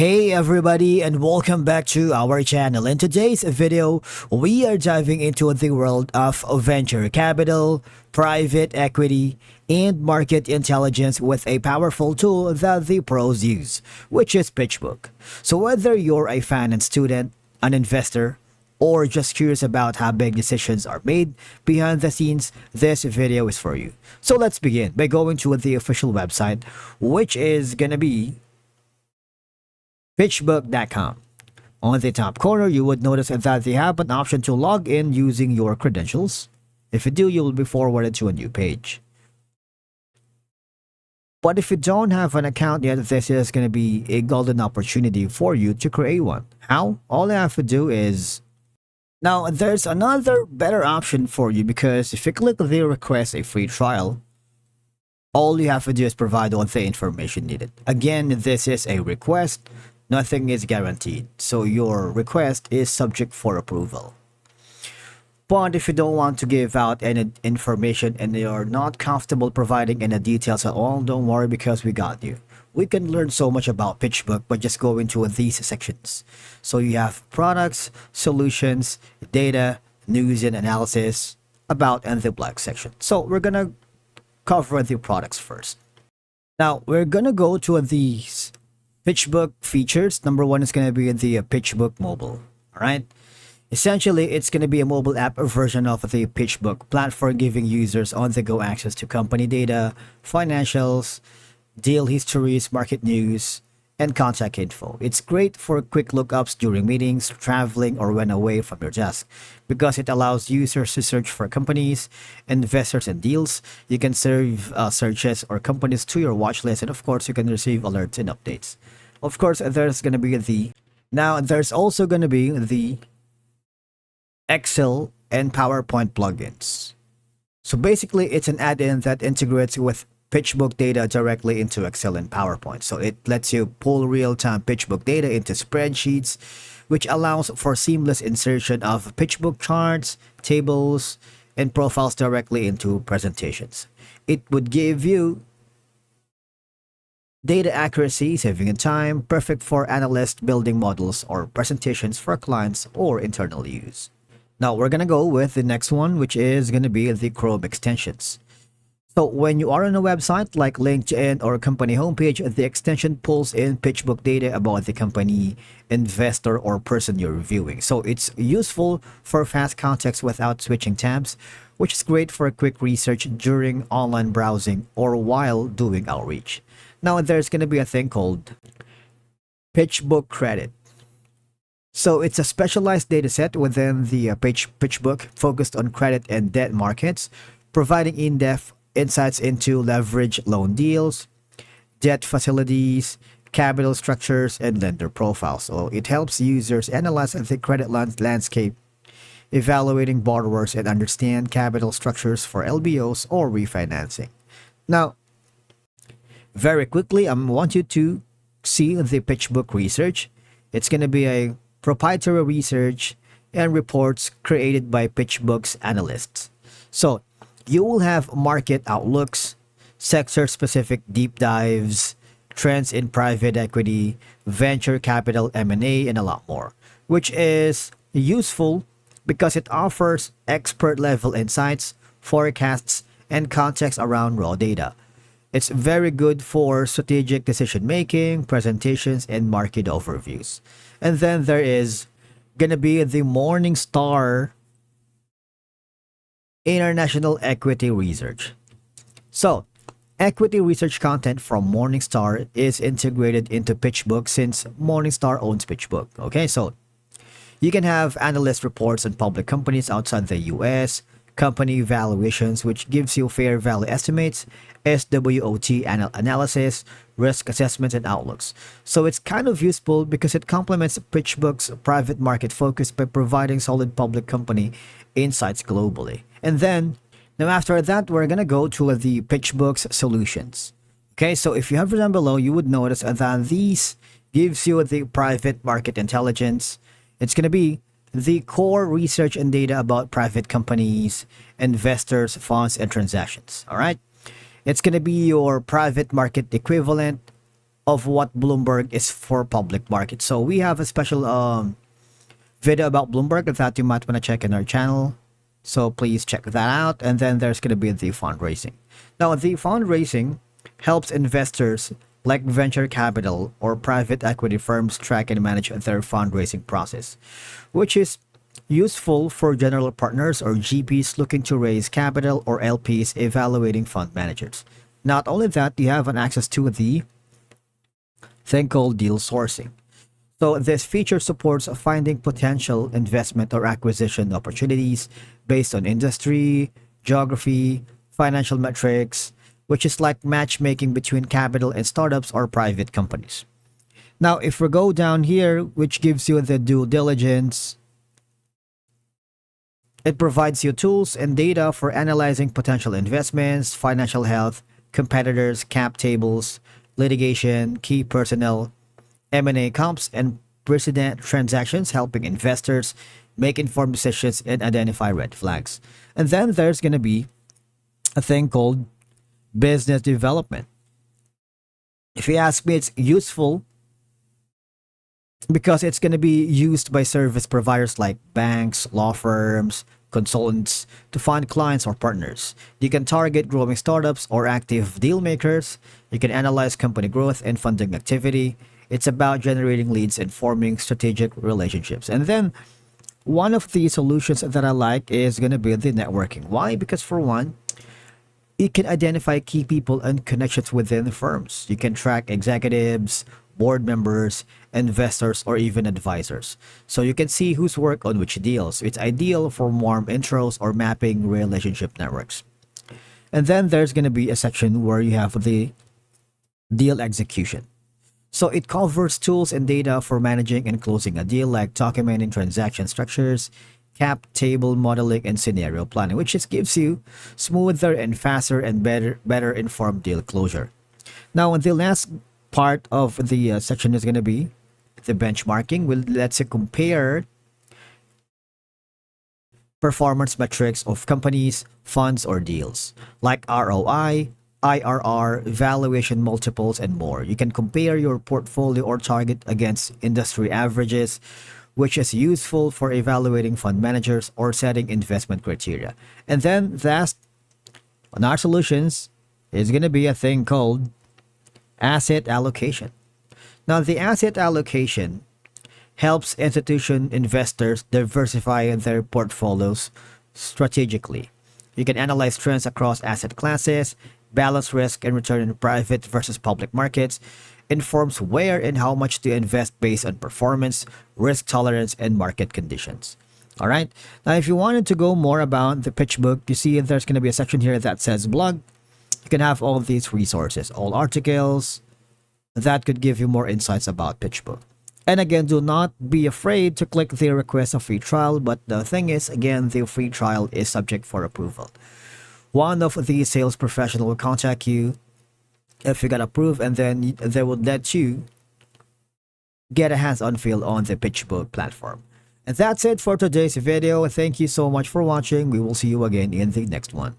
Hey everybody, and welcome back to our channel. In today's video, we are diving into the world of venture capital, private equity, and market intelligence with a powerful tool that the pros use, which is PitchBook. So whether you're a finance student, an investor, or just curious about how big decisions are made behind the scenes, this video is for you. So let's begin by going to the official website, which is gonna be Pitchbook.com. On the top corner, you would notice that they have an option to log in using your credentials. If you do, you will be forwarded to a new page. But if you don't have an account yet, this is going to be a golden opportunity for you to create one. How? All you have to do is... Now, there's another better option for you, because if you click the request a free trial, all you have to do is provide all the information needed. Again, this is a request. Nothing is guaranteed, so your request is subject for approval. But if you don't want to give out any information and you're not comfortable providing any details at all, don't worry, because we got you. We can learn so much about PitchBook by just going into these sections. So you have products, solutions, data, news and analysis, about, and the black section. So we're gonna cover the products first. Now we're gonna go to these PitchBook features. Number one is going to be the PitchBook mobile. All right. Essentially, it's going to be a mobile app version of the PitchBook platform, giving users on-the-go access to company data, financials, deal histories, market news, and contact info. It's great for quick lookups during meetings, traveling, or when away from your desk, because it allows users to search for companies, investors, and deals. You can serve searches or companies to your watch list, and of course, you can receive alerts and updates. Of course, there's going to be there's also going to be the Excel and PowerPoint plugins. So basically, it's an add-in that integrates with PitchBook data directly into Excel and PowerPoint. So it lets you pull real-time PitchBook data into spreadsheets, which allows for seamless insertion of PitchBook charts, tables, and profiles directly into presentations. It would give you data accuracy, saving in time, perfect for analysts building models or presentations for clients or internal use. Now we're gonna go with the next one, which is gonna be the Chrome extensions. So when you are on a website like LinkedIn or company homepage, the extension pulls in PitchBook data about the company, investor, or person you're reviewing. So it's useful for fast context without switching tabs, which is great for quick research during online browsing or while doing outreach. Now there's going to be a thing called PitchBook Credit. So it's a specialized data set within the PitchBook focused on credit and debt markets, providing in-depth insights into leverage loan deals, debt facilities, capital structures, and lender profiles. So it helps users analyze the credit landscape, evaluating borrowers, and understand capital structures for LBOs or refinancing. Now, very quickly, I want you to see the PitchBook research. It's going to be a proprietary research and reports created by PitchBook's analysts. So you will have market outlooks, sector-specific deep dives, trends in private equity, venture capital, M&A, and a lot more, which is useful because it offers expert-level insights, forecasts, and context around raw data. It's very good for strategic decision-making, presentations, and market overviews. And then there is going to be the Morningstar International Equity Research. So, equity research content from Morningstar is integrated into PitchBook since Morningstar owns PitchBook. Okay, so you can have analyst reports on public companies outside the US, company valuations, which gives you fair value estimates, SWOT analysis, risk assessments, and outlooks. So it's kind of useful because it complements PitchBook's private market focus by providing solid public company insights globally. And then, now after that, we're gonna go to the PitchBook's solutions. Okay, so if you have it down below, you would notice that these gives you the private market intelligence. It's gonna be the core research and data about private companies, investors, funds, and transactions. All right. It's going to be your private market equivalent of what Bloomberg is for public market. So we have a special video about Bloomberg that you might want to check in our channel. So please check that out. And then there's going to be the fundraising. Now, the fundraising helps investors like venture capital or private equity firms track and manage their fundraising process, which is useful for general partners or GPs looking to raise capital or LPs evaluating fund managers. Not only that, you have an access to the thing called deal sourcing. So this feature supports finding potential investment or acquisition opportunities based on industry, geography, financial metrics, which is like matchmaking between capital and startups or private companies. Now, if we go down here, which gives you the due diligence, it provides you tools and data for analyzing potential investments, financial health, competitors, cap tables, litigation, key personnel, M&A comps, and precedent transactions, helping investors make informed decisions and identify red flags. And then there's going to be a thing called business development. If you ask me, it's useful because it's going to be used by service providers like banks, law firms, consultants to find clients or partners. You can target growing startups or active deal makers. You can analyze company growth and funding activity. It's about generating leads and forming strategic relationships. And then one of the solutions that I like is going to be the networking. Why? Because for one, it can identify key people and connections within the firms. You can track executives, board members, investors, or even advisors. So you can see who's worked on which deals. It's ideal for warm intros or mapping relationship networks. And then there's going to be a section where you have the deal execution. So it covers tools and data for managing and closing a deal, like documenting transaction structures, cap table modeling, and scenario planning, which just gives you smoother and faster and better informed deal closure. Now, the last part of the section is going to be the benchmarking. Will lets you compare performance metrics of companies, funds, or deals, like ROI, IRR, valuation multiples, and more. You can compare your portfolio or target against industry averages, which is useful for evaluating fund managers or setting investment criteria. And then last on our solutions is going to be a thing called asset allocation. Now, the asset allocation helps institution investors diversify their portfolios strategically. You can analyze trends across asset classes, balance risk and return in private versus public markets, informs where and how much to invest based on performance, risk tolerance, and market conditions. All right. Now, if you wanted to go more about the Pitchbook, you see there's going to be a section here that says blog. You can have all of these resources, all articles that could give you more insights about Pitchbook. And again, do not be afraid to click the request a free trial. But the thing is, again, the free trial is subject for approval. One of the sales professional will contact you if you got approved, and then they will let you get a hands-on feel on the Pitchbook platform. And that's it for today's video. Thank you so much for watching. We will see you again in the next one.